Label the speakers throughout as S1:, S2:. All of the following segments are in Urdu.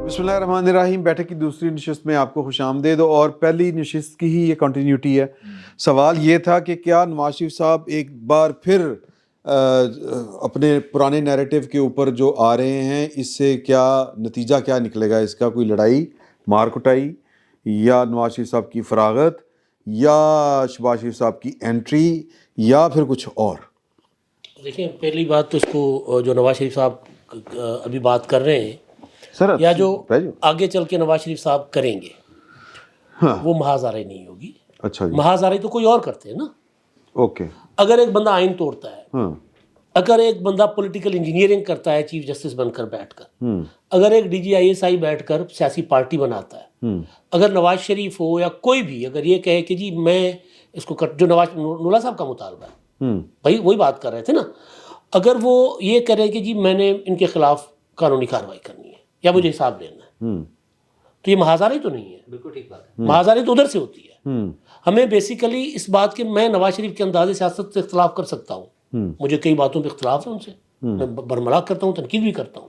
S1: بسم اللہ الرحمن الرحیم. بیٹھک کی دوسری نشست میں آپ کو خوش آمدید. اور پہلی نشست کی ہی یہ کنٹینیوٹی ہے. سوال یہ تھا کہ کیا نواز شریف صاحب ایک بار پھر اپنے پرانے نیریٹو کے اوپر جو آ رہے ہیں، اس سے کیا نتیجہ کیا نکلے گا؟ اس کا کوئی لڑائی، مار کٹائی، یا نواز شریف صاحب کی فراغت، یا شہباز شریف صاحب کی انٹری، یا پھر کچھ اور؟
S2: دیکھیں، پہلی بات تو اس کو جو نواز شریف صاحب ابھی بات کر رہے ہیں
S1: سر
S2: یا جو آگے چل کے نواز شریف صاحب کریں گے، وہ محاذ آرائی نہیں ہوگی.
S1: اچھا جی،
S2: محاذ آرائی تو کوئی اور کرتے ہیں نا.
S1: اوکے.
S2: اگر ایک بندہ آئین توڑتا ہے، اگر ایک بندہ پولیٹیکل انجینئرنگ کرتا ہے چیف جسٹس بن کر بیٹھ کر، اگر ایک D G I S I بیٹھ کر سیاسی پارٹی بناتا ہے، اگر نواز شریف ہو یا کوئی بھی اگر یہ کہے کہ جی میں اس کو جو نواز نولا صاحب کا مطالبہ ہے، بھائی وہی بات کر رہے تھے نا، اگر وہ یہ کرے کہ جی میں نے ان کے خلاف قانونی کارروائی کرنی ہے یا مجھے حساب لینا ہے، تو یہ محاذ آرائی تو نہیں ہے. بالکل ٹھیک بات ہے. محاذ آرائی تو ادھر سے ہوتی ہے. ہمیں بیسیکلی اس بات کے میں نواز شریف کے انداز سیاست سے اختلاف کر سکتا ہوں، مجھے کئی باتوں پہ اختلاف ہے ان سے، میں برملا کرتا ہوں، تنقید بھی کرتا ہوں،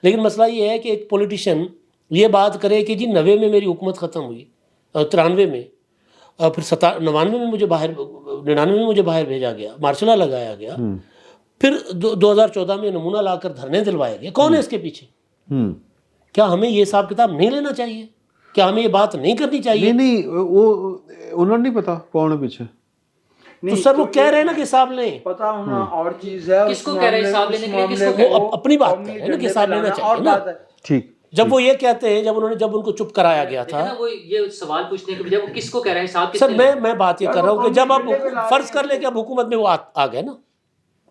S2: لیکن مسئلہ یہ ہے کہ ایک پولیٹیشین یہ بات کرے کہ جی 90 میں میری حکومت ختم ہوئی، 93 میں، پھر 99 میں مجھے باہر، 99 میں مجھے باہر بھیجا گیا، مارشل لا لگایا گیا، پھر 2014 میں نمونہ لا کر دھرنے دلوائے گئے. کون ہے اس کے پیچھے؟ کیا ہمیں یہ حساب کتاب نہیں لینا چاہیے؟ کیا ہمیں یہ بات نہیں کرنی چاہیے؟
S1: نہیں وہ انہوں نے نہیں پتا کون ہے پیچھے.
S2: تو سر وہ کہہ رہے ہیں نا کہ حساب لیں.
S3: پتا ہونا اور چیز ہے.
S4: کس کو کہہ رہے ہیں حساب لینے کے لیے؟ کس کو
S2: وہ اپنی بات کر رہے ہیں نا کہ حساب لینا چاہیے نا.
S1: ٹھیک.
S2: جب وہ یہ کہتے ہیں، جب ان کو چپ کرایا گیا تھا،
S4: وہ یہ سوال پوچھنے کے بجائے وہ کس کو کہہ رہے ہیں حساب؟
S2: سر میں بات یہ کر رہا ہوں کہ جب اب فرض کر لیں کہ اب حکومت میں وہ آ گئے نا،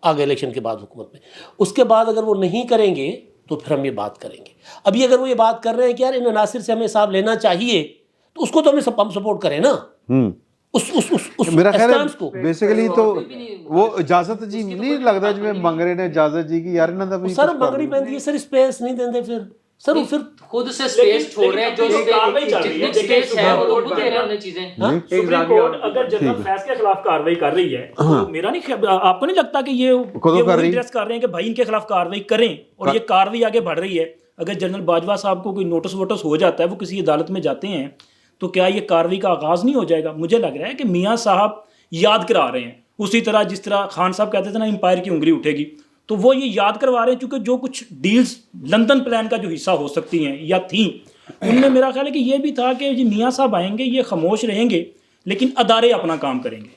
S2: آ گئے الیکشن کے بعد حکومت میں، اس کے بعد اگر وہ نہیں کریں گے تو پھر ہم یہ بات کریں گے. ابھی اگر وہ یہ بات کر رہے ہیں کہ یار ان عناصر سے ہمیں حساب لینا چاہیے، تو اس کو تو ہم سپورٹ کریں نا.
S1: میرا خیال ہے بیسیکلی تو وہ اجازت جی نہیں لگتا جی میں منگ رہے ہیں اجازت جی کی یار انہوں نے
S2: سر منگنی پہنتی ہے. سر اسپیس نہیں دیندے پھر پھر
S4: خود سے سپیس چھوڑ رہے ہیں. جو سپیس ہے وہ تو خود دے رہے ہیں انہیں چیزیں.
S5: سپریم کورٹ اگر جنرل فیض کے خلاف کارروائی کر رہی ہے تو میرا نہیں، آپ کو نہیں لگتا کہ یہ انٹریسٹ کر رہے ہیں کہ بھائی ان کے خلاف کارروائی کریں، اور یہ کارروائی آگے بڑھ رہی ہے. اگر جنرل باجوہ صاحب کو کوئی نوٹس ووٹس ہو جاتا ہے، وہ کسی عدالت میں جاتے ہیں، تو کیا یہ کارروائی کا آغاز نہیں ہو جائے گا؟ مجھے لگ رہا ہے کہ میاں صاحب یاد کرا رہے ہیں، اسی طرح جس طرح خان صاحب کہتے تھے نا امپائر کی انگلی اٹھے گی، تو وہ یہ یاد کروا رہے ہیں. چونکہ جو کچھ ڈیلز لندن پلان کا جو حصہ ہو سکتی ہیں یا تھیں، ان میں میرا خیال ہے کہ یہ بھی تھا کہ جی میاں صاحب آئیں گے، یہ خاموش رہیں گے، لیکن ادارے اپنا کام کریں گے.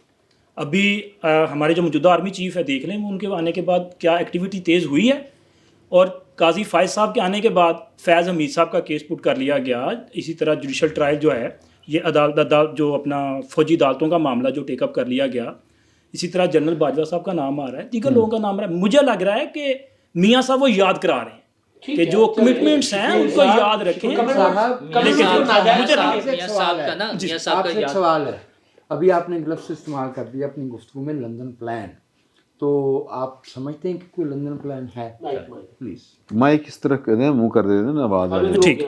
S5: ابھی ہمارے جو موجودہ آرمی چیف ہے، دیکھ لیں ان کے آنے کے بعد کیا ایکٹیویٹی تیز ہوئی ہے. اور قاضی فائز صاحب کے آنے کے بعد فیض حمید صاحب کا کیس پٹ کر لیا گیا. اسی طرح جوڈیشل ٹرائل جو ہے، یہ عدالت جو اپنا فوجی عدالتوں کا معاملہ جو ٹیک اپ کر لیا گیا. اسی طرح جنرل باجوہ صاحب کا نام آ رہا ہے، دیگر لوگوں کا نام آ رہا ہے. مجھے لگ رہا ہے کہ میاں صاحب وہ یاد کرا رہے ہیں کہ جو کمٹمنٹس ہیں ان کو یاد رکھیں.
S3: آپ سے ایک سوال ہے، ابھی آپ نے لفظ استعمال کر دیا اپنی گفتگو میں لندن پلان، تو آپ سمجھتے ہیں کہ کوئی لندن پلان ہے؟ پلیز
S1: مائک اس طرح منہ کر دیتے نا آواز آ جائے.
S2: ٹھیک،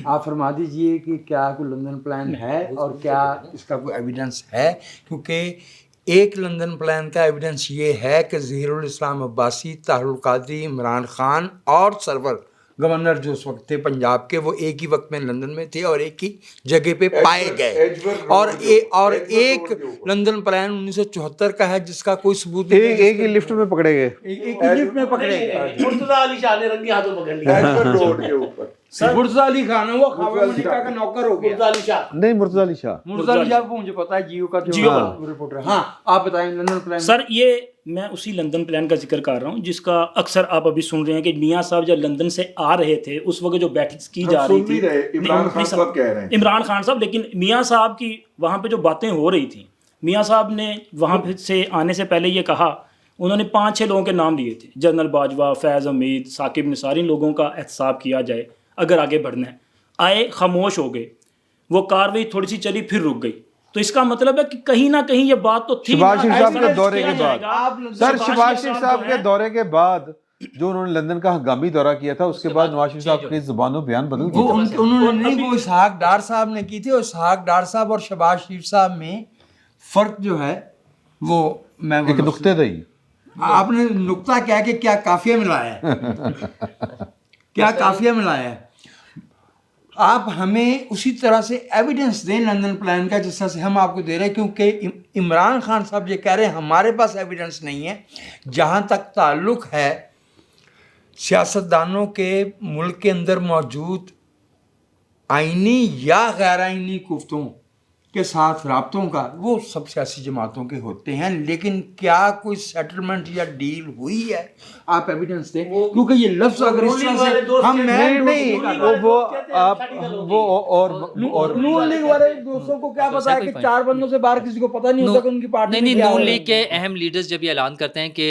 S3: آپ فرما دیجئے کہ کیا کوئی لندن پلان ہے اور کیا اس کا کوئی ایویڈنس ہے؟ کیونکہ ایک لندن پلان کا ایویڈنس یہ ہے کہ ظہیر الاسلام عباسی، طاہر القادری، عمران خان اور سرور گورنر جو اس وقت تھے پنجاب کے، وہ ایک ہی وقت میں لندن میں تھے اور ایک ہی جگہ پہ پائے گئے. اور ایک لندن پلان 1974 کا ہے جس کا کوئی ثبوت نہیں.
S1: ایک ہی لفٹ میں پکڑے گئے،
S3: ایک ہی لفٹ میں پکڑے گئے.
S2: مرتضیٰ علی شاہ نے رنگے ہاتھوں پکڑ لیا.
S3: روڈ کے اوپر مرتضیٰ علی خان وہ خواجہ ملکہ کا نوکر ہو گیا.
S2: مرتضیٰ علی شاہ
S1: نہیں مرتضیٰ علی شاہ.
S3: مرتضیٰ علی شاہ کو مجھے پتا ہے، جیو کا جو رپورٹر. ہاں آپ بتائیں لندن پلان.
S5: سر یہ میں اسی لندن پلان کا ذکر کر رہا ہوں جس کا اکثر آپ ابھی سن رہے ہیں کہ میاں صاحب جب لندن سے آ رہے تھے اس وقت جو بیٹھک کی جا رہی تھی، عمران خان صاحب، لیکن میاں صاحب کی وہاں پہ جو باتیں ہو رہی تھیں، میاں صاحب نے وہاں سے آنے سے پہلے یہ کہا، انہوں نے 5-6 لوگوں کے نام لیے تھے، جنرل باجوہ، فیض حمید، ثاقب نثار، ان لوگوں کا احتساب کیا جائے اگر آگے بڑھنا ہے. آئے، خاموش ہو گئے، وہ کاروائی تھوڑی سی چلی پھر رک گئی. تو اس کا مطلب ہے کہ کہیں نہ کہیں یہ بات تو تھی.
S1: شہباز شریف صاحب کے دورے کے بعد، سر شہباز شریف صاحب کے دورے کے بعد جو انہوں نے لندن کا ہنگامی دورہ کیا تھا، اس کے بعد نواز شریف صاحب کی زبان و بیان بدل گیا.
S3: انہوں نے نہیں، وہ اسحاق ڈار صاحب نے کی تھی. اور اسحاق ڈار صاحب اور شہباز شریف صاحب میں فرق جو ہے وہ میں
S1: ایک نقطے دہی.
S3: آپ نے نقطہ کیا کہ کیا قافیہ ملایا ہے، کیا قافیہ ملایا ہے. آپ ہمیں اسی طرح سے ایویڈنس دیں لندن پلان کا جس طرح سے ہم آپ کو دے رہے ہیں، کیونکہ عمران خان صاحب یہ کہہ رہے ہیں ہمارے پاس ایویڈنس نہیں ہے۔ جہاں تک تعلق ہے سیاستدانوں کے ملک کے اندر موجود آئینی یا غیر آئینی گفتوں کے ساتھ رابطوں کا، وہ سب سیاسی جماعتوں کے ہوتے ہیں، لیکن کیا کوئی سیٹلمنٹ یا ڈیل ہوئی ہے؟ آپ ایویڈنس دیں، کیونکہ یہ لفظ اگر اس طرح سے ہم
S6: نون لیگ والے دوستوں کو کیا پتا ہے کہ 4 بندوں سے باہر کسی کو پتہ نہیں ہوتا کہ ان کی پارٹی
S4: نہیں، نون لیگ کے اہم لیڈرز جب یہ اعلان کرتے ہیں کہ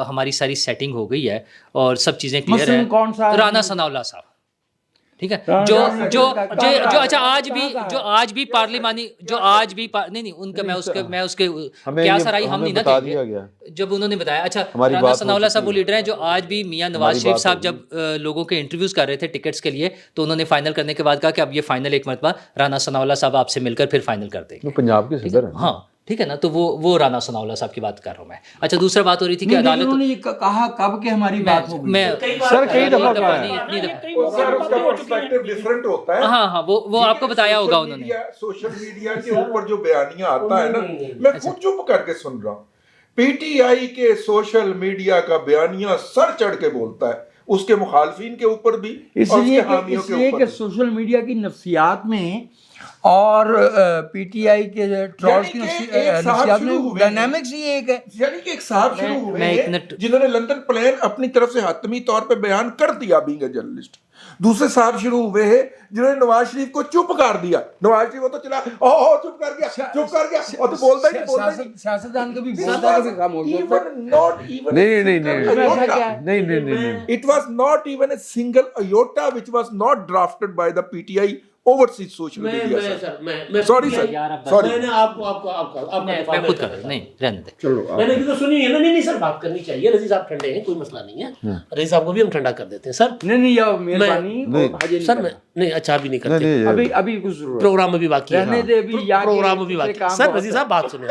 S4: ہماری ساری سیٹنگ ہو گئی ہے اور سب چیزیں کلیئر ہیں،
S6: کون سا
S4: رانا ثناء اللہ صاحب، ٹھیک ہے، جو اچھا آج بھی پارلیمانی نہیں ان کا میں اس کے کیا سرائی ہم نہیں نہ کہیں گے جب انہوں نے بتایا۔ اچھا رانا ثناء اللہ صاحب وہ لیڈر ہیں جو آج بھی میاں نواز شریف صاحب جب لوگوں کے انٹرویوز کر رہے تھے ٹکٹس کے لیے تو انہوں نے فائنل کرنے کے بعد کہا کہ اب یہ فائنل ایک مرتبہ رانا ثناء اللہ صاحب آپ سے مل کر پھر فائنل کر دیں گے،
S1: پنجاب کے صدر ہیں۔
S4: ہاں ٹھیک ہے نا، تو وہ رانا ثناء اللہ صاحب کی بات کر رہا ہوں میں۔ اچھا دوسرا بات ہو رہی تھی کہ عدالت،
S3: انہوں نے یہ کہا کب کہ ہماری بات ہو گئی،
S4: میں
S1: سر کئی دفعہ
S7: ڈفرنٹ ہوتا ہے۔
S4: ہاں وہ آپ کو بتایا ہوگا انہوں نے۔
S7: سوشل میڈیا کے اوپر جو بیانیہ آتا ہے نا، میں خود چپ کر کے سن رہا ہوں، پی ٹی آئی کے سوشل میڈیا کا بیانیہ سر چڑھ کے بولتا ہے اس کے مخالفین کے اوپر بھی
S3: اس لیے کہ سوشل میڈیا کی نفسیات میں اور پی ٹی آئی کے ٹرولز کی نفسیات میں ڈائنامکس ہی ایک ہے،
S7: یعنی کہ ایک صاحب شروع ہوئے ہیں جنہوں نے لندن پلان اپنی طرف سے حتمی طور پہ بیان کر دیا بینگ اے جرنلسٹ، دوسرے صاحب شروع ہوئے ہیں جنہوں نے نواز شریف کو چپ کر دیا، نواز شریف وہ تو چلا چپ کر گیا اور تو بولتا ہی نہیں،
S3: سیاستدان کبھی بولتا ہے کبھی خاموش ہوتا ہے۔
S7: It was not even a single iota which was not drafted by the PTI overseas social media. Sorry sir.
S2: میں نے آپ کو
S4: میں خود کر رہا نہیں رہنے دیں،
S2: میں نے تو سنی ہے نا، نہیں سر بات کرنی چاہیے، رضی صاحب ٹھنڈے ہیں کوئی مسئلہ نہیں ہے، رضی صاحب کو بھی ہم ٹھنڈا کر دیتے ہیں سر۔
S3: نہیں یا مہربانی
S2: سر میں نہیں اچھا بھی نہیں کرتے،
S3: ابھی کچھ
S2: پروگرام میں بھی باقی ہے، پروگرام میں بھی باقی ہے سر۔ رضی صاحب بات سنیں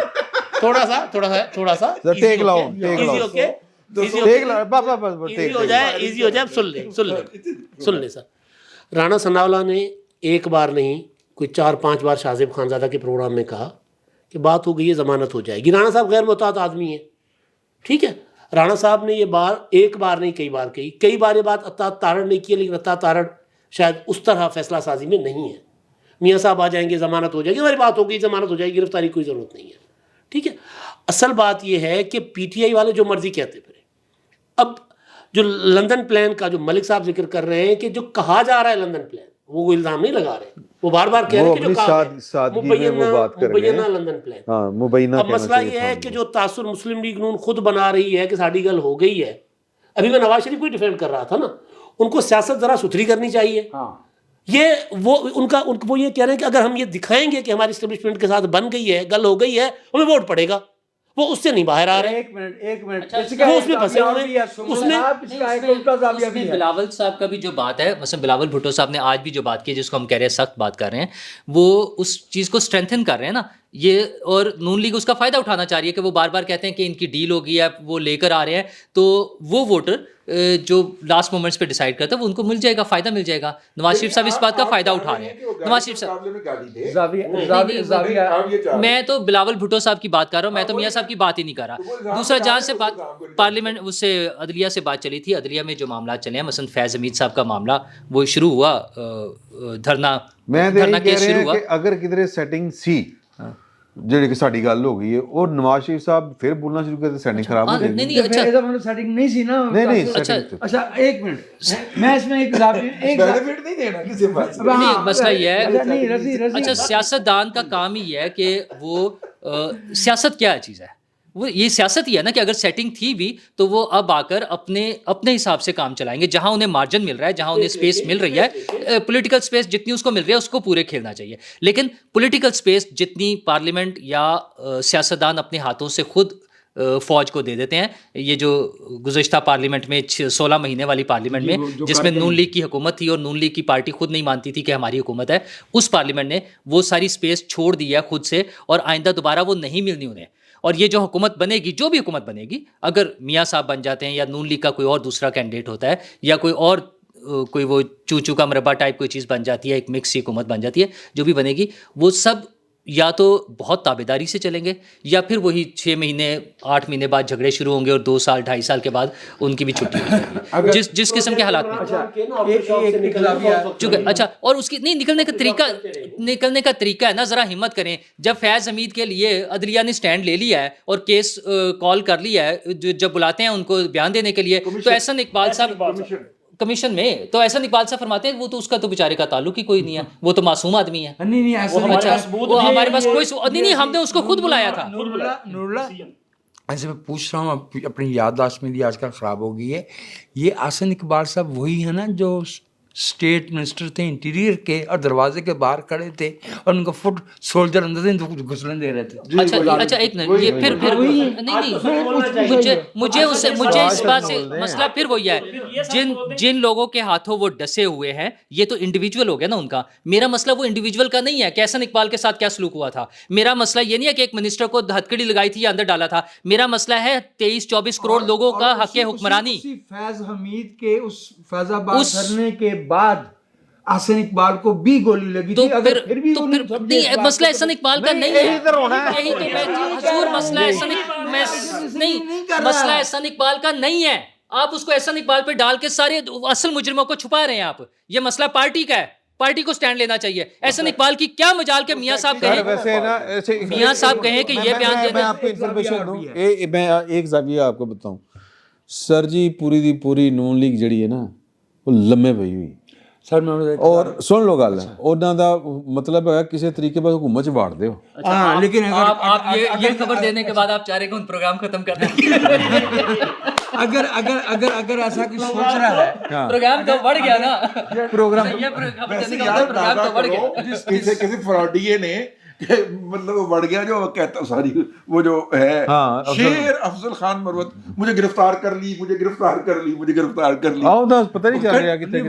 S2: تھوڑا سا
S1: ٹیک لاؤ
S2: ایزی ہو کے ایزی ہو جائے، سن لیں سر۔ رانا ثناء اللہ نے ایک بار نہیں کوئی 4-5 بار شاہ زیب خانزادہ کے پروگرام میں کہا کہ بات ہو گئی ہے ضمانت ہو جائے گی۔ رانا صاحب غیر محتاط آدمی ہیں، ٹھیک ہے، رانا صاحب نے یہ ایک بار نہیں کئی بار یہ بات عطا تارڑ نے کی ہے، لیکن عطا تارڑ شاید اس طرح فیصلہ سازی میں نہیں ہے۔ میاں صاحب آ جائیں گے ضمانت ہو جائے گی، ہماری بات ہو گئی ضمانت ہو جائے گی، گرفتاری کوئی ضرورت نہیں ہے، ٹھیک ہے۔ اصل بات یہ ہے کہ پی ٹی آئی والے جو مرضی کہتے پھرے، اب جو لندن پلان کا جو ملک صاحب ذکر کر رہے ہیں کہ جو کہا جا رہا ہے لندن پلان، وہ الزام نہیں لگا رہے، وہ بار بار کہہ رہے ہیں کہ جو مبینہ لندن پلان۔ اب مسئلہ یہ ہے کہ جو تاثر مسلم لیگ نون خود بنا رہی ہے کہ ساڑی گل ہو گئی ہے، ابھی میں نواز شریف کو ہی ڈیفینڈ کر رہا تھا نا، ان کو سیاست ذرا ستھری کرنی چاہیے۔ وہ یہ کہہ رہے ہیں کہ اگر ہم یہ دکھائیں گے کہ ہماری اسٹیبلشمنٹ کے ساتھ بن گئی ہے، گل ہو گئی ہے، ہمیں ووٹ پڑے گا، وہ اس سے نہیں باہر آ رہے۔
S3: ایک منٹ
S2: وہ اس میں پھنسے ہوئے ہیں، اس میں
S4: بلاول صاحب کا بھی جو بات ہے، مثلا بلاول بھٹو صاحب نے آج بھی جو بات کی جس کو ہم کہہ رہے ہیں سخت بات کر رہے ہیں، وہ اس چیز کو اسٹرینتھن کر رہے ہیں نا یہ، اور نون لیگ اس کا فائدہ اٹھانا چاہ رہی ہے کہ وہ بار بار کہتے ہیں کہ ان کی ڈیل ہو گئی ہے، وہ لے کر آ رہے ہیں، تو وہ ووٹر جو لاسٹ مومنٹس پہ ڈیسائیڈ کرتا ہے وہ ان کو مل جائے گا، فائدہ مل جائے گا۔ نواز شریف صاحب اس بات کا فائدہ اٹھا رہے ہیں۔ نواز شریف صاحب، میں تو بلاول بھٹو صاحب کی بات کر رہا ہوں، میں تو میاں صاحب کی بات ہی نہیں کر رہا۔ دوسرا جہاں سے بات پارلیمنٹ اس سے عدلیہ سے بات چلی تھی، عدلیہ میں جو معاملات چلے ہیں، مثلا فیض حمید صاحب کا معاملہ وہ شروع ہوا، دھرنا کیس شروع ہوا۔
S1: اگر کدھر سیٹنگ سی جڑی کہ ساڈی گل ہو گئی ہے اور نواز شریف صاحب پھر بولنا شروع کر دے، سیٹنگ خراب ہو جائے گی۔
S3: سیٹنگ نہیں سی نا۔ اچھا ایک منٹ، میں اس میں ایک
S7: بینیفٹ نہیں دینا کسی بات سے۔
S4: مسئلہ یہ ہے، اچھا سیاست دان کا کام ہی ہے کہ وہ سیاست کیا چیز ہے، وہ یہ سیاست ہی ہے نا کہ اگر سیٹنگ تھی بھی تو وہ اب آ کر اپنے حساب سے کام چلائیں گے، جہاں انہیں مارجن مل رہا ہے، جہاں انہیں اسپیس مل رہی ہے، پولیٹیکل اسپیس جتنی اس کو مل رہی ہے اس کو پورے کھیلنا چاہیے۔ لیکن پولیٹیکل اسپیس جتنی پارلیمنٹ یا سیاستدان اپنے ہاتھوں سے خود فوج کو دے دیتے ہیں، یہ جو گزشتہ پارلیمنٹ میں 16 مہینے والی پارلیمنٹ میں جس میں نون لیگ کی حکومت تھی اور نون لیگ کی پارٹی خود نہیں مانتی تھی کہ ہماری حکومت ہے، اس پارلیمنٹ نے وہ ساری اسپیس چھوڑ دی ہے خود سے، اور آئندہ دوبارہ وہ نہیں ملنی انہیں۔ اور یہ جو حکومت بنے گی، جو بھی حکومت بنے گی، اگر میاں صاحب بن جاتے ہیں یا نون لیگ کا کوئی اور دوسرا کینڈیڈیٹ ہوتا ہے یا کوئی اور کوئی وہ چوچو کا مربع ٹائپ کوئی چیز بن جاتی ہے, ایک مکس حکومت بن جاتی ہے, جو بھی بنے گی وہ سب یا تو بہت تابع داری سے چلیں گے یا پھر وہی 6 مہینے 8 مہینے بعد جھگڑے شروع ہوں گے اور 2 سال 2.5 سال کے بعد ان کی بھی چھٹی ہو جائے گی, جس قسم کے حالات میں. اچھا, اور اس کی نہیں نکلنے کا طریقہ ہے نا, ذرا ہمت کریں. جب فیض حمید کے لیے عدلیہ نے سٹینڈ لے لیا ہے اور کیس کال کر لیا ہے, جب بلاتے ہیں ان کو بیان دینے کے لیے, تو احسن اقبال صاحب کمیشن میں, تو احسن اقبال صاحب فرماتے ہیں وہ تو اس کا تو بیچارے کا تعلق ہی کوئی نہیں ہے, وہ تو معصوم آدمی ہے.
S3: نہیں
S4: وہ ہمارے پاس کوئی نہیں, ہم نے اس کو خود بلایا تھا.
S3: نوراللہ ایسے میں پوچھ رہا ہوں, اپنی یادداشت میری آج کل خراب ہو گئی ہے, یہ احسن اقبال صاحب وہی ہے نا جو اسٹیٹ منسٹر تھے انٹیریئر کے اور دروازے کے باہر کھڑے تھے اور ان کو فٹ سولجر اندر سے گھسلنے دے رہے تھے؟
S4: اچھا ایک منٹ, یہ پھر نہیں, مجھے اس بات سے مسئلہ پھر وہی ہے, جن لوگوں کے ہاتھوں وہ ڈسے ہوئے ہیں یہ تو انڈیویجول ہو گیا نا ان کا. میرا مسئلہ وہ انڈیویجول کا نہیں ہے کہ احسن اقبال کے ساتھ کیا سلوک ہوا تھا. میرا مسئلہ یہ نہیں ہے کہ ایک منسٹر کو ہتکڑی لگائی تھی یا اندر ڈالا تھا. میرا مسئلہ ہے 23-24 کروڑ لوگوں کا حق حکمرانی.
S3: فیض حمید کے اس فیض آباد دھرنے کے بعد احسن اقبال کو بھی گولی لگی تھی, اگر پھر بھی
S4: مسئلہ احسن اقبال کا نہیں ہے. یہی تو حضور مسئلہ احسن اقبال کا نہیں ہے. آپ اس کو احسن اقبال پہ ڈال کے سارے اصل مجرموں کو چھپا رہے ہیں آپ. یہ مسئلہ پارٹی کا ہے, پارٹی کو سٹینڈ لینا چاہیے. احسن اقبال کی کیا مجال کے میاں صاحب کہیں کہ یہ بیان دے
S1: میں آپ کو انفارمیشن دوں, میں ایک زاویہ آپ کو بتاؤں. سر جی پوری دی پوری نون لیگ جڑی ہے نا وہ لمے پئی ہوئی
S3: سر,
S1: اور سن لو گل, انہاں دا مطلب ہے کسی طریقے پر حکومت چ واڑ دیو.
S3: ہاں, لیکن
S4: آپ یہ خبر دینے کے بعد آپ چاہ رہے کہ پروگرام ختم کر دیں.
S3: اگر ایسا کچھ سوچ رہا ہے,
S4: پروگرام تو بڑھ گیا نا,
S1: پروگرام
S7: کسی فراڈیے نے مطلب وہ بڑھ گیا جو کہتا ساری وہ جو ہے شیر افضل خان مروت, مجھے گرفتار کر لی, مجھے گرفتار کر لی, مجھے گرفتار کر لی.
S1: پتہ نہیں چل رہا کتنے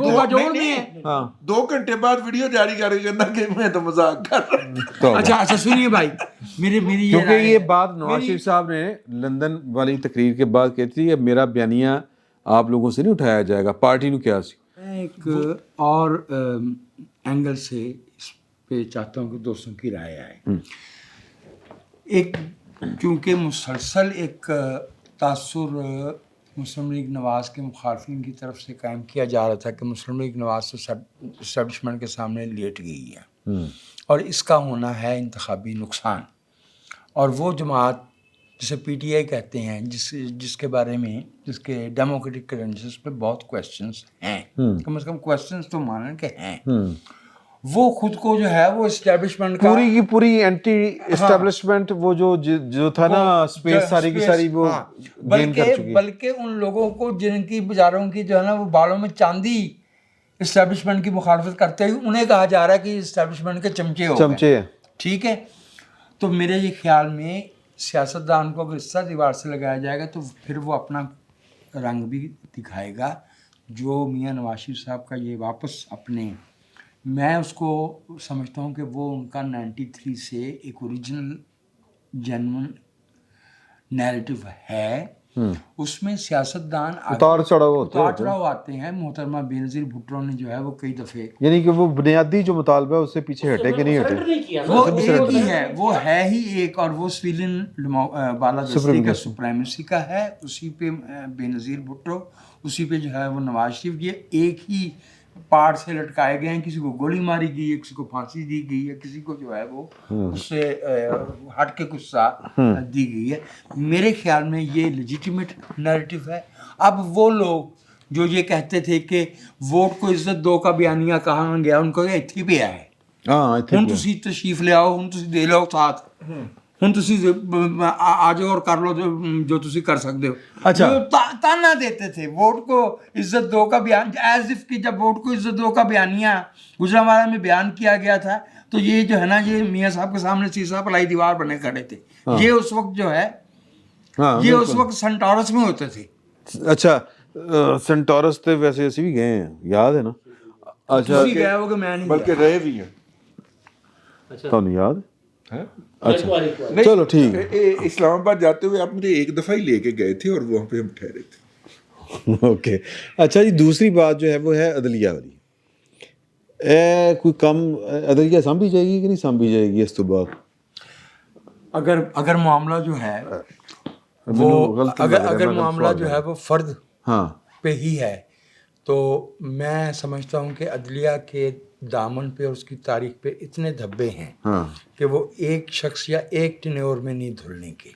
S7: 2 گھنٹے بعد ویڈیو جاری کر رہی ہے کہ میں تو مذاق کر رہا ہوں.
S3: اچھا سنیے بھائی, میری
S1: کیونکہ یہ بات نواز شریف صاحب نے لندن والی تقریر کے بعد کہتی تھی اب میرا بیانیہ آپ لوگوں سے نہیں اٹھایا جائے گا, پارٹی نو کیا سی.
S3: ایک اور اینگل سے اس پہ چاہتا ہوں کہ دوستوں کی رائے آئے. ایک کیونکہ مسلسل ایک تاثر مسلم لیگ نواز کے مخالفین کی طرف سے قائم کیا جا رہا تھا کہ مسلم لیگ نواز تو اسٹیبلشمنٹ کے سامنے لیٹ گئی ہے اور اس کا ہونا ہے انتخابی نقصان. اور وہ جماعت جسے پی ٹی آئی کہتے ہیں, جس کے بارے میں جس کے ڈیموکریٹک کریڈنشلز پہ بہت کویسچنس ہیں, کم از کم کویسچنس تو مانیں کہ ہیں, وہ خود کو جو ہے وہ اسٹیبلشمنٹ کا
S1: پوری کی پوری اینٹی اسٹیبلشمنٹ وہ جو تھا نا اسپیس ساری کی ساری وہ گین کر چکی ہے.
S3: بلکہ ان لوگوں کو جن کی بیچاروں کی جو ہے نا وہ بالوں میں چاندی اسٹیبلشمنٹ کی مخالفت کرتے ہوئے انہیں کہا جا رہا ہے کہ اسٹیبلشمنٹ کے چمچے ہیں. ٹھیک ہے, تو میرے یہ خیال میں سیاستدان کو اگر اس طرح دیوار سے لگایا جائے گا تو پھر وہ اپنا رنگ بھی دکھائے گا. جو میاں نواز شریف صاحب کا یہ واپس اپنے, میں اس کو سمجھتا ہوں کہ وہ ان کا 93 سے ایک اوریجنل جینون نیریٹو ہے, اس میں سیاستدان
S1: اتار چڑھاؤ
S3: آتے ہیں. محترمہ بینظیر بھٹو نے جو ہے وہ کئی دفعے
S1: یعنی کہ وہ بنیادی جو مطالبہ ہے اس سے پیچھے ہٹے کہ نہیں ہٹے,
S3: وہ ایک ہی ہے, وہ ہے ہی ایک, اور وہ سویلین بالادستی کا سپریمیسی کا ہے, اسی پہ بینظیر بھٹو, اسی پہ جو ہے وہ نواز شریف. یہ ایک ہی پاڑ سے لٹکائے گئے ہیں, کسی کو گولی ماری گئی ہے, کسی کو پھانسی دی گئی ہے, کسی کو جو ہے وہ اس سے ہٹ کے کچھ سا دی گئی ہے. میرے خیال میں یہ لیجیٹیمیٹ نیریٹو ہے. اب وہ لوگ جو یہ کہتے تھے کہ ووٹ کو عزت دو کا بیانیہ کہاں گیا, ان کو اتھی پہ آیا ہے, ہوں تسی تشریف لے آؤ, ہوں تسی دے لو ساتھ, ہوں تسی آ جاؤ اور کر لو جو تسی کر سکتے ہو.
S1: اچھا,
S3: تانا دیتے تھے ووٹ کو عزت دو کا بیان, ایز اف کہ جب ووٹ کو عزت دو کا بیانیہ گجرانوالہ میں بیان کیا گیا تھا تو یہ جو ہے نا یہ میاں صاحب کے سامنے سیسا پلائی دیوار بنے کھڑے تھے. یہ اس وقت جو ہے یہ اس وقت سنٹورس میں ہوتے تھے.
S1: اچھا سنٹورس تے ویسے اسی بھی گئے ہیں, یاد ہے نا. اچھا
S3: گیا ہو کہ میں نہیں,
S7: بلکہ رہے بھی ہیں.
S1: تو نہیں یاد. اچھا چلو ٹھیک ہے.
S7: اسلام آباد جاتے ہوئے آپ مجھے ایک دفعہ ہی لے کے گئے تھے اور وہاں پہ ہم ٹھہرے تھے.
S1: اوکے اچھا جی دوسری بات جو ہے وہ ہے عدلیہ والی کوئی کم عدلیہ سانبھی جائے گی کہ نہیں سانبھی جائے گی اس تو بعد
S3: اگر معاملہ جو ہے وہ اگر معاملہ جو ہے وہ فرد
S1: ہاں
S3: پہ ہی ہے تو میں سمجھتا ہوں کہ عدلیہ کے دامن پہ اور اس کی تاریخ پہ اتنے دھبے ہیں کہ وہ ایک شخص یا ایک ٹینیور میں نہیں دھلنے کے.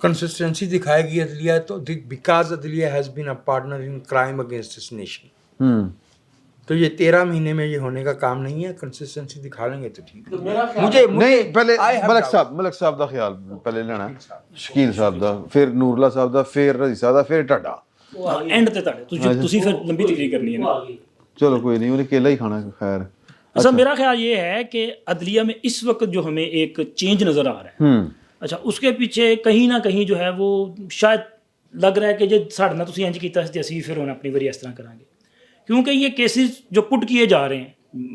S3: کنسسٹنسی دکھائے گی عدلیہ تو بیکاز عدلیہ has been a partner in crime against this nation. تو یہ 13 مہینے میں یہ ہونے کا کام نہیں ہے. کنسسٹنسی دکھا لیں گے تو ٹھیک ہے.
S1: نہیں پہلے ملک صاحب دا خیال پہلے لینا شکیل صاحب دا پھر نور اللہ صاحب دا پھر رضی صاحب دا پھر ٹاڈا
S5: اینڈ تے تسی پھر لمبی تقریر کرنی ہے نا.
S1: چلو کوئی نہیں انہیں کیلا ہی کھانا خیر.
S5: اچھا میرا خیال یہ ہے کہ عدلیہ میں اس وقت جو ہمیں ایک چینج نظر آ رہا ہے اچھا اس کے پیچھے کہیں نہ کہیں جو ہے وہ شاید لگ رہا ہے کہ جی ساڑھے نہ تسی انج کیتا سی اسی پھر ہونا اپنی واری اس طرح کریں گے کیونکہ یہ کیسز جو پٹ کیے جا رہے ہیں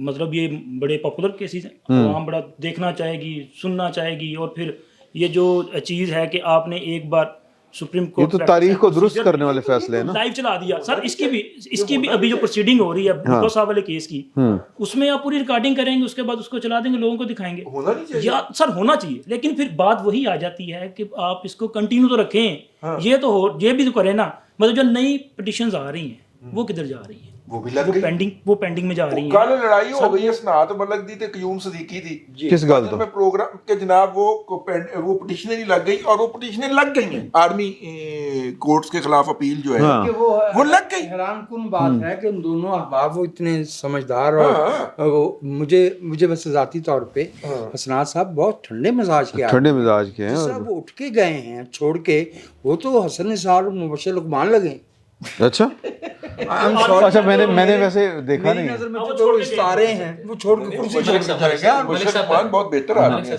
S5: مطلب یہ بڑے پاپولر کیسز ہیں عوام بڑا دیکھنا چاہے گی سننا چاہے گی اور پھر یہ جو چیز ہے کہ آپ نے ایک بار سپریم کورٹ
S1: تو تاریخ کو درست کرنے والے فیصلے ہیں نا
S5: لائیو چلا دیا سر. اس کی بھی ابھی جو پروسیڈنگ ہو رہی ہے بھٹو صاحب والے کیس کی اس میں آپ پوری ریکارڈنگ کریں گے اس کے بعد اس کو چلا دیں گے لوگوں کو دکھائیں گے یا سر ہونا چاہیے لیکن پھر بات وہی آ جاتی ہے کہ آپ اس کو کنٹینیو تو رکھیں یہ بھی تو کریں نا. مطلب جو نئی پٹیشنز آ رہی ہیں وہ کدھر جا رہی ہیں وہ پینڈنگ میں جا رہی ہیں.
S7: کل لڑائی ہو گئی اسناد ملک دی تے قیوم صدیقی دی
S1: کس گل تو
S7: میں پروگرام کہ جناب وہ پٹیشنیں نہیں لگ گئی اور وہ پٹیشنیں لگ گئی ہیں آرمی کورٹس کے خلاف اپیل جو ہے وہ لگ گئی.
S3: حیران کن بات ہے کہ ان دونوں احباب وہ اتنے سمجھدار اور مجھے بس ذاتی طور پہ حسنات صاحب بہت ٹھنڈے مزاج کے ہیں. صاحب وہ اٹھ کے گئے ہیں چھوڑ کے وہ تو حسن نثار اور مبشر لقمان لگے.
S1: اچھا اچھا میں نے ویسے دیکھا نہیں
S3: نظر میں جو ستارے ہیں وہ چھوڑ کے کرسی چھوڑ کے چلے گیا.
S7: بہت بہتر آدمی ہے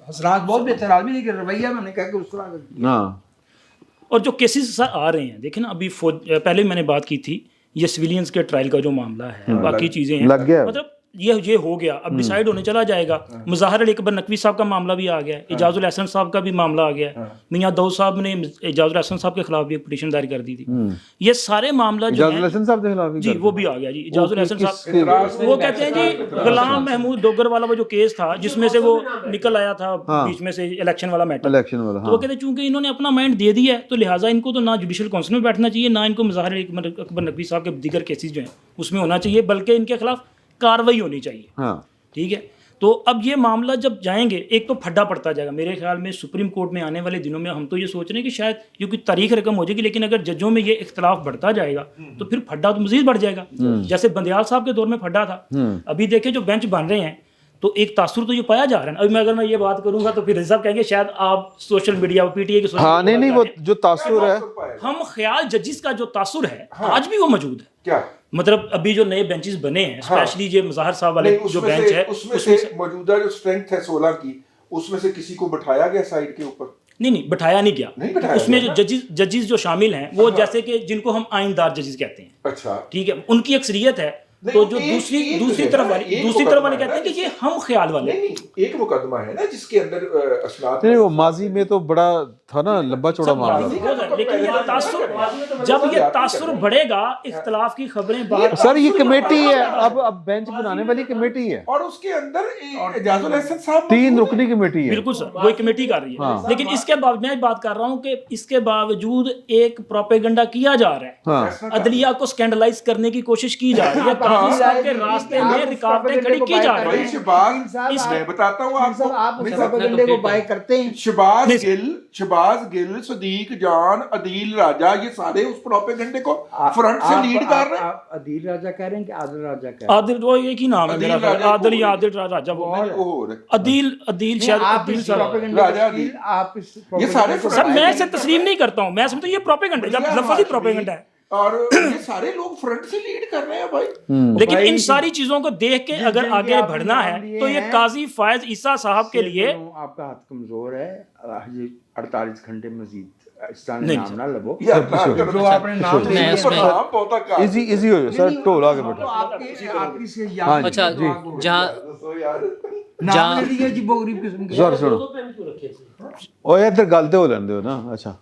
S3: حسنات بہت بہتر آدمی لیکن رویہ میں نے کہا کہ اس طرح
S1: ہاں.
S5: اور جو کیسز سر آ رہے ہیں دیکھیں نا ابھی پہلے میں نے بات کی تھی یہ سویلینز کے ٹرائل کا جو معاملہ ہے باقی چیزیں ہیں مطلب یہ ہو گیا اب ڈیسائیڈ ہونے چلا جائے گا. مظاہر علی اکبر نقوی صاحب کا معاملہ بھی آ گیا ہے. اعجاز الاحسن صاحب کا بھی معاملہ آ گیا ہے. میاں داؤد صاحب نے اعجاز الاحسن صاحب کے خلاف بھی ایک پٹیشن دائر کر دی تھی. یہ سارے معاملہ جو
S1: اعجاز الاحسن صاحب کے خلاف
S5: جی وہ بھی آ گیا جی. اعجاز الاحسن صاحب وہ کہتے ہیں جی غلام محمود ڈوگر والا وہ جو کیس تھا جس میں سے وہ نکل آیا تھا بیچ میں سے الیکشن والا میٹر تو وہ کہتے ہیں چونکہ انہوں نے اپنا مائنڈ دے دیا ہے تو لہٰذا ان کو تو نہ جوڈیشل کونسل میں بیٹھنا چاہیے نہ ان کو مظاہر علی اکبر نقوی صاحب کے دیگر کیسز جو ہیں اس میں ہونا چاہیے بلکہ ان کے خلاف کاروائی ہونی چاہیے. ٹھیک ہے تو اب یہ معاملہ جب جائیں گے ایک تو پھڈا پڑتا جائے گا. میرے خیال میں سپریم کورٹ میں آنے والے دنوں میں ہم تو یہ سوچ رہے ہیں کہ شاید یہ کوئی تاریخ رقم ہو جائے گی لیکن اگر ججوں میں یہ اختلاف بڑھتا جائے گا تو پھر پھڈا تو مزید بڑھ جائے گا. جیسے بندیال صاحب کے دور میں پھڈا تھا ابھی دیکھیں جو بینچ بن رہے ہیں تو ایک تاثر تو یہ پایا جا رہا ہے. ابھی اگر میں یہ بات کروں گا تو پھر صاحب کہیں گے شاید آپ social media P T A کے
S1: نہیں وہ جو تاثر ہے
S5: ہم خیال ججز کا جو تاثر ہے آج بھی وہ موجود ہے.
S7: کیا
S5: مطلب ابھی جو نئے بینچز بنے ہیں اسپیشلی یہ مظاہر صاحب والے جو بینچ ہے
S7: اس میں سے موجودہ جو اسٹرینتھ ہے 16 کی اس میں سے کسی کو بٹھایا گیا سائڈ کے اوپر
S5: نہیں بٹھایا نہیں گیا. اس میں جو ججز جو شامل ہیں وہ جیسے کہ جن کو ہم آئین دار ججز کہتے ہیں. اچھا ٹھیک ہے ان کی اکثریت ہے. تو جو دوسری طرف والے کہتے ہیں کہ یہ ہم خیال والے
S7: ایک مقدمہ ہے نا جس کے اندر اسناد
S1: نہیں وہ ماضی میں تو بڑا تھا نا لمبا چوڑا معاملہ
S5: لیکن یہ تاثر جب یہ تاثر بڑھے گا اختلاف کی خبریں باہر
S1: سر یہ کمیٹی ہے اب بینچ بنانے والی کمیٹی ہے
S7: اور اس کے اندر اعجاز الاحسن صاحب
S1: 3 رکنی کمیٹی ہے.
S5: بالکل سر وہ کمیٹی کر رہی ہے لیکن اس کے بعد میں بات کر رہا ہوں کہ اس کے باوجود ایک پروپیگنڈا کیا جا رہا ہے عدلیہ کو سکینڈلائز کرنے کی کوشش کی جا رہی ہے کے راستے میں رکاوٹیں کھڑی کی جا رہی ہیں.
S7: میں بتاتا ہوں
S3: آپ اس پروپیگنڈے کو بائی کرتے ہیں.
S7: شہباز گل صدیق جان عدیل راجہ یہ سارے اس پروپیگنڈے کو فرنٹ سے لیڈ کر رہے ہیں.
S3: عدیل راجہ کہہ رہے ہیں کہ عادل راجہ کہہ رہے ہیں.
S5: عادل وہ ایک ہی نام ہے میرا عادل یا عادل راجہ وہ عدیل شاید عدیل
S3: آپ
S7: یہ سارے
S5: سر میں اسے تسلیم نہیں کرتا ہوں. میں سمجھتا ہوں یہ پروپیگنڈا ہے جب لفظ ہی پروپیگنڈا ہے
S7: اور یہ سارے لوگ فرنٹ سے لیڈ کر رہے ہیں بھائی.
S5: لیکن ان ساری چیزوں کو دیکھ کے اگر آگے بڑھنا ہے تو یہ قاضی فائز عیسیٰ صاحب کے لیے
S3: آپ کا ہاتھ کمزور ہے 48 گھنٹے مزید اس طرح نام نہ لگو
S7: جو آپ نے نام
S1: ایزی ہو سر ٹول آگے بیٹھو.
S3: آپ کی سے یاد
S4: اچھا جہاں
S3: نام لے جی بغریب قسم کے
S1: سر سنو او ادھر گل تے ہو لین دیو نا. اچھا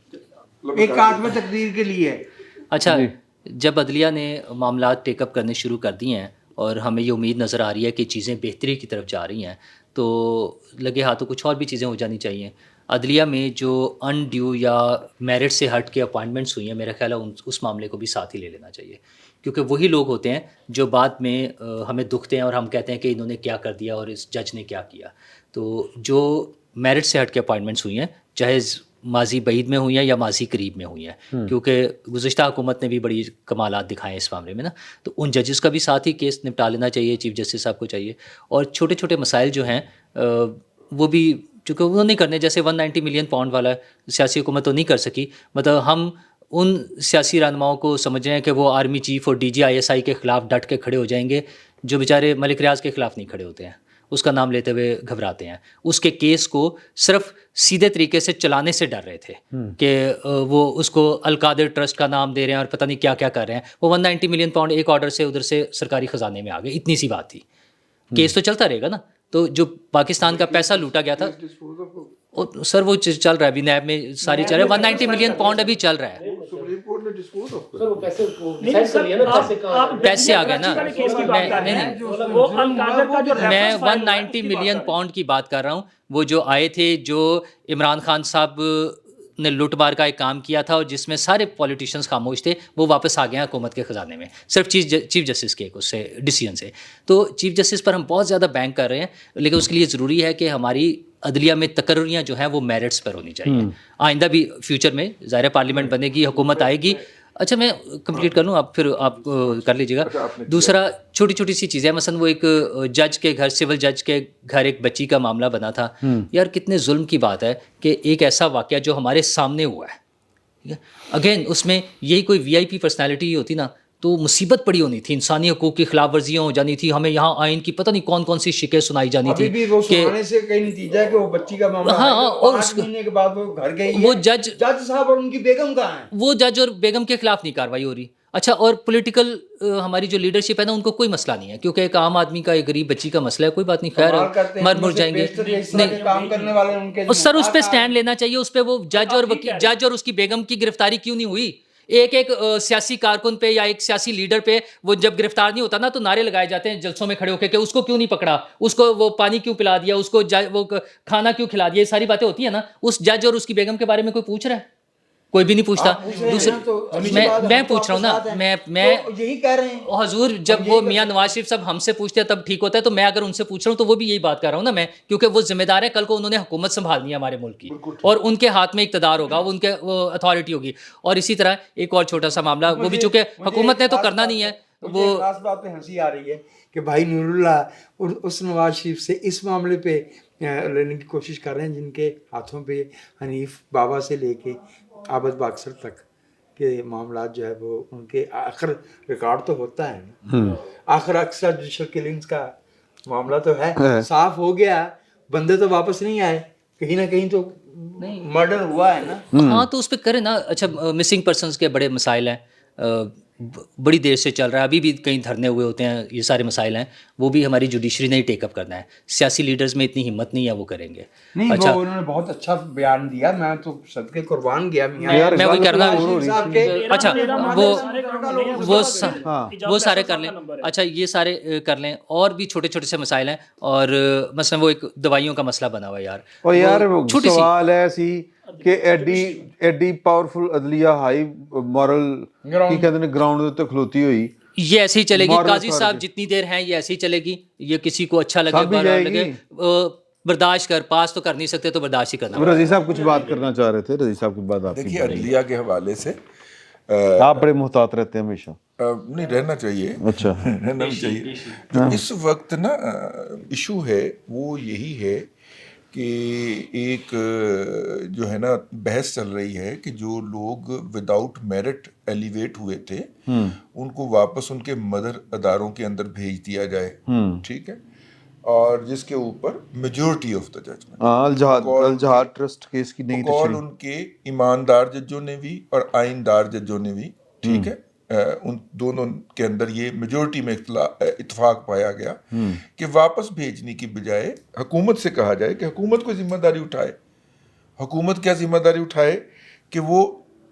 S3: ایک 8ویں تقدیر کے لیے
S4: اچھا جب عدلیہ نے معاملات ٹیک اپ کرنے شروع کر دیے ہیں اور ہمیں یہ امید نظر آ رہی ہے کہ چیزیں بہتری کی طرف جا رہی ہیں تو لگے ہاتھوں کچھ اور بھی چیزیں ہو جانی چاہیے. عدلیہ میں جو ان ڈیو یا میرٹ سے ہٹ کے اپوائنٹمنٹس ہوئی ہیں میرا خیال ہے اس معاملے کو بھی ساتھ ہی لے لینا چاہیے, کیونکہ وہی لوگ ہوتے ہیں جو بعد میں ہمیں دکھتے ہیں اور ہم کہتے ہیں کہ انہوں نے کیا کر دیا اور اس جج نے کیا کیا. تو جو میرٹ سے ہٹ کے اپوائنٹمنٹس ہوئی ہیں چاہے ماضی بعید میں ہوئی ہیں یا ماضی قریب میں ہوئی ہیں, کیونکہ گزشتہ حکومت نے بھی بڑی کمالات دکھائے ہیں اس معاملے میں نا, تو ان ججز کا بھی ساتھ ہی کیس نپٹا لینا چاہیے, چیف جسٹس صاحب کو چاہیے. اور چھوٹے چھوٹے مسائل جو ہیں وہ بھی چونکہ وہ نہیں کرنے, جیسے 190 ملین پاؤنڈ والا سیاسی حکومت تو نہیں کر سکی, مطلب ہم ان سیاسی رہنماؤں کو سمجھ رہے ہیں کہ وہ آرمی چیف اور DGISI کے خلاف ڈٹ کے کھڑے ہو جائیں گے جو بیچارے ملک ریاض کے خلاف نہیں کھڑے ہوتے ہیں, اس کا نام لیتے ہوئے گھبراتے ہیں. اس کے کیس کو صرف سیدھے طریقے سے چلانے سے ڈر رہے تھے کہ وہ اس کو القادر ٹرسٹ کا نام دے رہے ہیں اور پتہ نہیں کیا کیا کر رہے ہیں. وہ 190 ملین پاؤنڈ ایک آرڈر سے ادھر سے سرکاری خزانے میں آ گئے, اتنی سی بات تھی. کیس تو چلتا رہے گا نا. تو جو پاکستان کا پیسہ لوٹا گیا تھا سر وہ چل رہا ہے ابھی نیب میں ساری چل رہا ہے, 190 ملین پاؤنڈ ابھی چل رہا ہے. پیسے آ گئے نا, میں 190 ملین پاؤنڈ کی بات کر رہا ہوں. وہ جو آئے تھے جو عمران خان صاحب نے لوٹ مار کا ایک کام کیا تھا اور جس میں سارے پولیٹیشنز خاموش تھے, وہ واپس آ گئے ہیں حکومت کے خزانے میں صرف چیف جسٹس کے اس سے ڈیسیجن سے. تو چیف جسٹس پر ہم بہت زیادہ بینک کر رہے ہیں, لیکن اس کے لیے ضروری ہے کہ ہماری عدلیہ میں تقرریاں جو ہیں وہ میرٹس پر ہونی چاہیے. آئندہ بھی فیوچر میں ظاہر پارلیمنٹ بنے گی, حکومت آئے گی. اچھا میں کمپلیٹ کر لوں, آپ پھر آپ کر لیجیے گا. دوسرا چھوٹی چھوٹی سی چیزیں, مثلا وہ ایک جج کے گھر, سول جج کے گھر ایک بچی کا معاملہ بنا تھا. یار کتنے ظلم کی بات ہے کہ ایک ایسا واقعہ جو ہمارے سامنے ہوا ہے, اگین اس میں یہی کوئی VIP پرسنالٹی ہوتی نا تو مصیبت پڑی ہونی تھی, انسانی حقوق کی خلاف ورزیاں ہو جانی تھی, ہمیں یہاں آئین کی پتہ نہیں کون کون سی شکیں سنائی جانی تھی.
S6: ابھی بھی وہ سنانے سے کئی نتیجہ ہے کہ وہ بچی کا معاملہ ہے, اور 5 مہینے کے بعد وہ گھر گئی ہے.
S4: وہ جج
S6: صاحب اور ان کی بیگم کہاں ہیں؟
S4: وہ جج اور بیگم کے خلاف نہیں کاروائی ہو رہی. اچھا, اور پولیٹیکل ہماری جو لیڈرشپ ہے نا ان کو کوئی مسئلہ نہیں ہے, کیونکہ ایک عام آدمی کا ایک غریب بچی کا مسئلہ ہے, کوئی بات نہیں, خیر مر جائیں گے. نہیں سر, اس پہ سٹینڈ لینا چاہیے, اس پہ وہ جج اور اس کی بیگم کی گرفتاری کیوں نہیں ہوئی. ایک سیاسی کارکن پہ یا ایک سیاسی لیڈر پہ وہ جب گرفتار نہیں ہوتا نا تو نعرے لگائے جاتے ہیں جلسوں میں کھڑے ہو کے کہ اس کو کیوں نہیں پکڑا, اس کو وہ پانی کیوں پلا دیا, اس کو وہ کھانا کیوں کھلا دیا. یہ ساری باتیں ہوتی ہیں نا. اس جج اور اس کی بیگم کے بارے میں کوئی پوچھ رہا ہے؟ کوئی بھی نہیں پوچھتا. میں پوچھ رہا ہوں نا, میں
S6: یہی کہہ رہے ہیں
S4: حضور, جب وہ میاں نواز شریف صاحب ہم سے پوچھتے ہیں تب ٹھیک ہوتا ہے, تو میں اگر ان سے پوچھ رہا ہوں تو وہ بھی یہی بات کر رہا ہوں نا میں, کیونکہ وہ ذمہ دار ہے, کل کو انہوں نے حکومت سنبھالنی ہے ہمارے ملک کی اور ان کے ہاتھ میں اقتدار ہوگا, وہ ان کے اتھارٹی ہوگی. اور اسی طرح ایک اور چھوٹا سا معاملہ, وہ بھی چونکہ حکومت نے تو کرنا نہیں ہے. وہ
S6: خاص بات پہ ہنسی آ رہی ہے کہ بھائی نور اللہ اس نواز شریف سے اس معاملے پہ لینے کی کوشش کر رہے ہیں جن کے ہاتھوں پہ حنیف بابا سے لے کے عابد باکسر تک کے معاملات جو ہے وہ ان کے آخر ریکارڈ تو ہوتا ہے نا, آخر اکثر جوڈیشل کلنگز کا معاملہ تو ہے, صاف ہو گیا, بندے تو واپس نہیں آئے, کہیں نہ کہیں تو مرڈر ہوا ہے نا.
S4: ہاں تو اس پہ کریں نا. اچھا مسنگ پرسنس کے بڑے مسائل ہیں, بڑی دیر سے چل رہا ہے, ابھی بھی کہیں دھرنے ہوئے ہوتے ہیں, یہ سارے مسائل ہیں, وہ بھی ہماری جوڈیشری نے ہی ٹیک اپ کرنا ہے. سیاسی لیڈرز میں اتنی ہمت نہیں ہے, وہ کریں گے.
S6: نہیں اچھا, انہوں نے بہت اچھا بیان دیا, میں تو صدقے قربان گیا.
S4: میں وہی کرنا. اچھا وہ سارے کر لیں. اچھا یہ سارے کر لیں, اور بھی چھوٹے چھوٹے سے مسائل ہیں, اور مثلا وہ ایک دوائیوں کا مسئلہ بنا ہوا ہے یار.
S1: اور یار سوال ہے سی کہ ایڈی پاورفل عدلیہ ہائی مورل کی کہتے ہیں گراؤنڈ تے کھلوتی ہوئی,
S4: یہ ایسے ہی چلے گی. قاضی صاحب جتنی دیر ہیں یہ ایسے ہی چلے گی. یہ کسی کو اچھا لگے برا لگے, برداشت کر, پاس تو کر نہیں سکتے تو برداشت ہی کرنا.
S1: رضی صاحب کچھ بات کرنا چاہ رہے تھے. رضی صاحب کی بات آپ کی.
S7: دیکھیے عدلیہ کے حوالے سے
S1: آپ بڑے محتاط رہتے ہیں ہمیشہ.
S7: نہیں رہنا چاہیے,
S1: اچھا
S7: رہنا بھی چاہیے. جو اس وقت نا ایشو ہے وہ یہی ہے کہ ایک جو ہے نا بحث چل رہی ہے کہ جو لوگ وداؤٹ میرٹ ایلیویٹ ہوئے تھے ان کو واپس ان کے مدر اداروں کے اندر بھیج دیا جائے, ٹھیک ہے, اور جس کے اوپر majority of the judgement
S1: Al-Jehad trust case کی نہیں
S7: کال ان کے ایماندار ججوں نے بھی اور آئیندار ججوں نے بھی, ٹھیک ہے, ان دونوں کے اندر یہ میجورٹی میں اتفاق پایا گیا کہ واپس بھیجنے کی بجائے حکومت سے کہا جائے کہ حکومت کو ذمہ داری اٹھائے. حکومت کیا ذمہ داری اٹھائے کہ وہ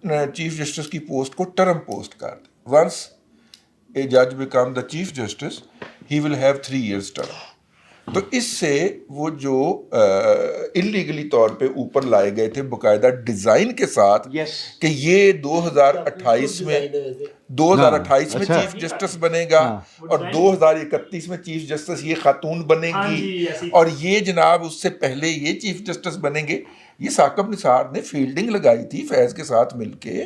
S7: چیف جسٹس کی پوسٹ کو ٹرم پوسٹ کر دیں. ونس اے جج become the chief justice he will have 3 years term. تو اس سے وہ جو انلیگلی طور پہ اوپر لائے گئے تھے باقاعدہ ڈیزائن کے ساتھ کہ یہ 2028 میں چیف جسٹس بنے گا اور 2031 میں چیف جسٹس یہ خاتون بنے گی اور یہ جناب اس سے پہلے یہ چیف جسٹس بنیں گے. یہ ثاقب نثار نے فیلڈنگ لگائی تھی فیض کے ساتھ مل کے,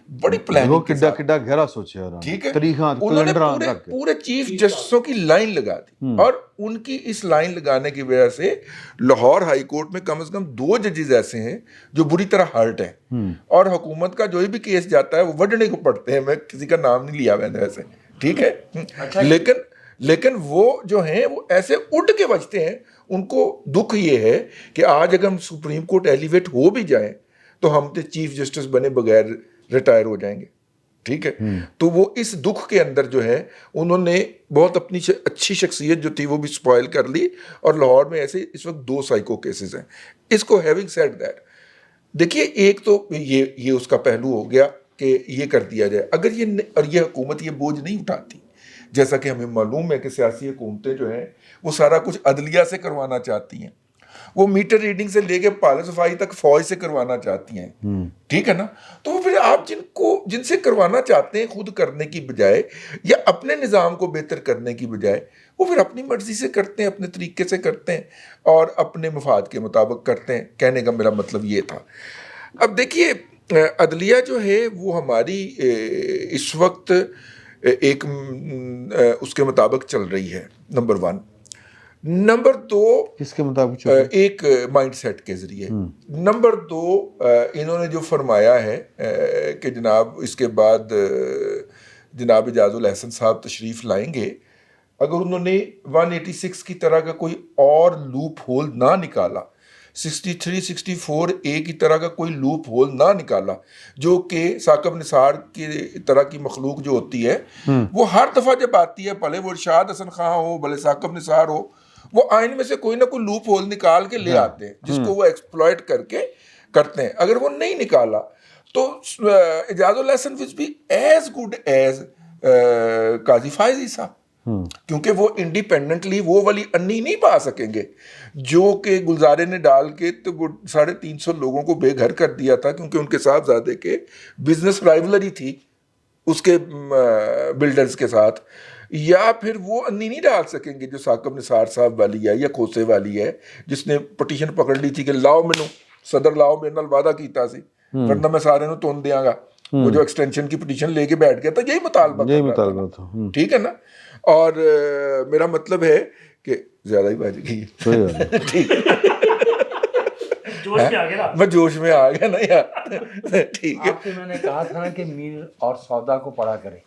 S7: بڑی پلاننگ کے ساتھ.
S1: کڈا گہرا سوچا,
S7: ٹھیک ہے, انہوں نے پورے چیف جسٹسوں کی لائن لگا دی اور ان کی اس لائن لگانے کی وجہ سے لاہور ہائی کورٹ میں کم از کم 2 ججز ایسے ہیں جو بری طرح ہرٹ ہیں اور حکومت کا جو بھی کیس جاتا ہے وہ وڈنے کو پڑتے ہیں. میں کسی کا نام نہیں لیا میں نے ویسے, ٹھیک ہے, لیکن وہ جو ہیں وہ ایسے اٹھ کے بچتے ہیں. ان کو دکھ یہ ہے کہ آج اگر ہم سپریم کورٹ ایلیویٹ ہو بھی جائیں تو ہم تو چیف جسٹس بنے بغیر ریٹائر ہو جائیں گے, ٹھیک ہے. تو وہ اس دکھ کے اندر جو ہے انہوں نے بہت اپنی اچھی شخصیت جو تھی وہ بھی سپوائل کر لی اور لاہور میں ایسے اس وقت 2 سائیکو کیسز ہیں. اس کو ہیونگ سیڈ دیٹ, دیکھیے ایک تو یہ اس کا پہلو ہو گیا کہ یہ کر دیا جائے. اگر یہ حکومت یہ بوجھ نہیں اٹھاتی, جیسا کہ ہمیں معلوم ہے کہ سیاسی حکومتیں جو ہیں وہ سارا کچھ عدلیہ سے کروانا چاہتی ہیں, وہ میٹر ریڈنگ سے لے کے پالے صفائی تک فوج سے کروانا چاہتی ہیں, ٹھیک ہے نا. تو پھر آپ جن سے کروانا چاہتے ہیں خود کرنے کی بجائے یا اپنے نظام کو بہتر کرنے کی بجائے وہ پھر اپنی مرضی سے کرتے ہیں, اپنے طریقے سے کرتے ہیں اور اپنے مفاد کے مطابق کرتے ہیں. کہنے کا میرا مطلب یہ تھا. اب دیکھیے عدلیہ جو ہے وہ ہماری اس وقت ایک اس کے مطابق چل رہی ہے, نمبر 1. نمبر 2
S1: کس کے مطابق
S7: ایک مائنڈ سیٹ کے ذریعے. نمبر 2 انہوں نے جو فرمایا ہے کہ جناب اس کے بعد جناب اعجاز الحسن صاحب تشریف لائیں گے, اگر انہوں نے 186 کی طرح کا کوئی اور لوپ ہول نہ نکالا, 63 64 اے کی طرح کا کوئی لوپ ہول نہ نکالا جو کہ ثاقب نثار کی طرح کی مخلوق جو ہوتی ہے وہ ہر دفعہ جب آتی ہے, بھلے وہ ارشاد حسن خان ہو بھلے ثاقب نثار ہو, وہ آئین میں سے کوئی نہ کوئی لوپ ہول نکال کے لے آتے ہیں جس کو وہ ایکسپلوئٹ کر کے کرتے ہیں. اگر وہ نہیں نکالا تو Ijaz ul-Ahsan was be as good as Qazi Faez صاحب, کیونکہ وہ انڈیپینڈنٹلی وہ والی انی نہیں پا سکیں گے جو کہ گلزارے نے ڈال کے تو وہ 350 لوگوں کو بے گھر کر دیا تھا کیونکہ ان کے صاحبزادے کے بزنس رائیولری تھی اس کے بلڈرز کے ساتھ, یا پھر وہ انی نہیں ڈال سکیں گے جو ثاقب نثار صاحب والی ہے یا کھوسے والی ہے جس نے پٹیشن پکڑ لی تھی کہ لاؤ مینو صدر لاؤ میرے نال وعدہ کیتا سی ورنہ میں سارے نو تون دیاں گا. وہ جو ایکسٹینشن کی پٹیشن لے کے بیٹھ گیا تھا یہی مطالبہ تھا, ٹھیک ہے نا. اور میرا مطلب ہے کہ زیادہ ہی بج گئی, ٹھیک ہے, میں جوش میں آ گیا نا یار, ٹھیک ہے.
S3: آپ سے میں نے کہا تھا نا کہ میر اور سودا کو پڑھا کریں,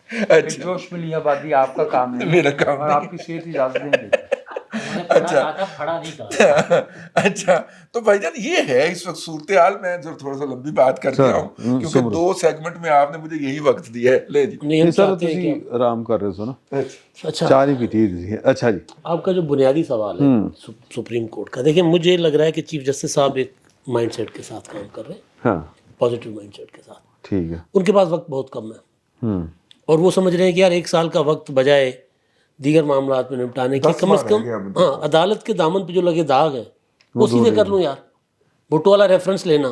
S3: جوش میں لیا بادی آپ کا کام ہے,
S7: میرا کام
S3: اور آپ کی صحت اجازت نہیں دیتی.
S7: اچھا تو بھائی جان یہ ہے اس وقت صورتحال. میں تھوڑا سا لمبی بات کر رہا ہوں کیونکہ 2 سیگمنٹ میں آپ نے مجھے یہی وقت دیا ہے. لے جی
S1: سر تسی آرام کر رہے ہو نا,
S2: اچھا
S1: چائے نہیں پیتی. اچھا جی,
S2: آپ کا جو بنیادی سوال ہے سپریم کورٹ کا, دیکھیں مجھے لگ رہا ہے کہ چیف جسٹس صاحب ایک مائنڈ سیٹ کے ساتھ کام کر رہے ہیں,
S1: ہاں
S2: پازیٹیو مائنڈ سیٹ کے ساتھ.
S1: ٹھیک ہے,
S2: ان کے پاس وقت بہت کم ہے اور وہ سمجھ رہے ہیں کہ یار 1 سال کا وقت بجائے دیگر معاملات میں نپٹانے کی کم از کم ہاں عدالت کے دامن پہ جو لگے داغ ہے وہ سیدھے کر لوں یار. بھٹو والا ریفرنس لینا,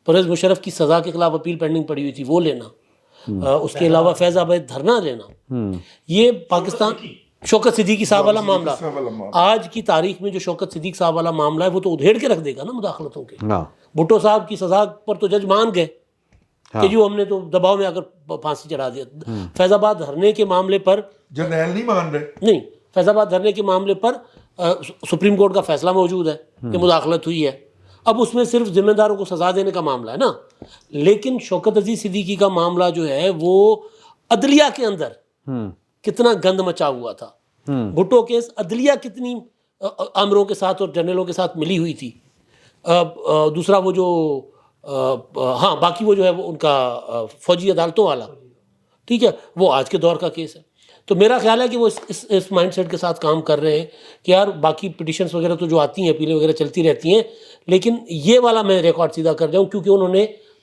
S2: پرویز مشرف کی سزا کے خلاف اپیل پینڈنگ پڑی ہوئی تھی وہ لینا, اس کے علاوہ فیض آباد دھرنا لینا, یہ پاکستان شوکت صدیقی صاحب والا معاملہ, آج کی تاریخ میں جو شوکت صدیق صاحب والا معاملہ ہے وہ تو ادھیڑ کے رکھ دے گا نا مداخلتوں کے. بھٹو صاحب کی سزا پر تو جج مان گئے کہ جو ہم نے تو دباؤ میں آ کر پھانسی چڑھا دیا. فیض آباد دھرنے کے معاملے پر
S7: جرنیل نہیں مان رہے,
S2: نہیں, فیض آباد دھرنے کے معاملے پر سپریم کورٹ کا فیصلہ موجود ہے کہ مداخلت ہوئی ہے. اب اس میں صرف ذمہ داروں کو سزا دینے کا معاملہ ہے نا, لیکن شوکت عزیز صدیقی کا معاملہ جو ہے وہ عدلیہ کے اندر کتنا گند مچا ہوا تھا. بھٹو کیس عدلیہ کتنی آمروں کے ساتھ اور جنرلوں کے ساتھ ملی ہوئی تھی. دوسرا وہ جو ہاں باقی وہ جو ہے وہ ان کا فوجی عدالتوں والا, ٹھیک ہے, وہ آج کے دور کا کیس ہے. تو میرا خیال ہے کہ وہ اس مائنڈ سیٹ کے ساتھ کام کر رہے ہیں کہ یار باقی پٹیشنز وغیرہ تو جو آتی ہیں اپیلیں وغیرہ چلتی رہتی ہیں, لیکن یہ والا میں ریکارڈ سیدھا کر جاؤں کیونکہ انہوں نے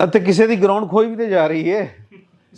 S1: ਅਤੇ ਕਿਸੇ ਦੀ ਗਰਾਊਂਡ ਖੋਈ ਵੀ ਤੇ ਜਾ ਰਹੀ ਹੈ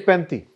S1: 35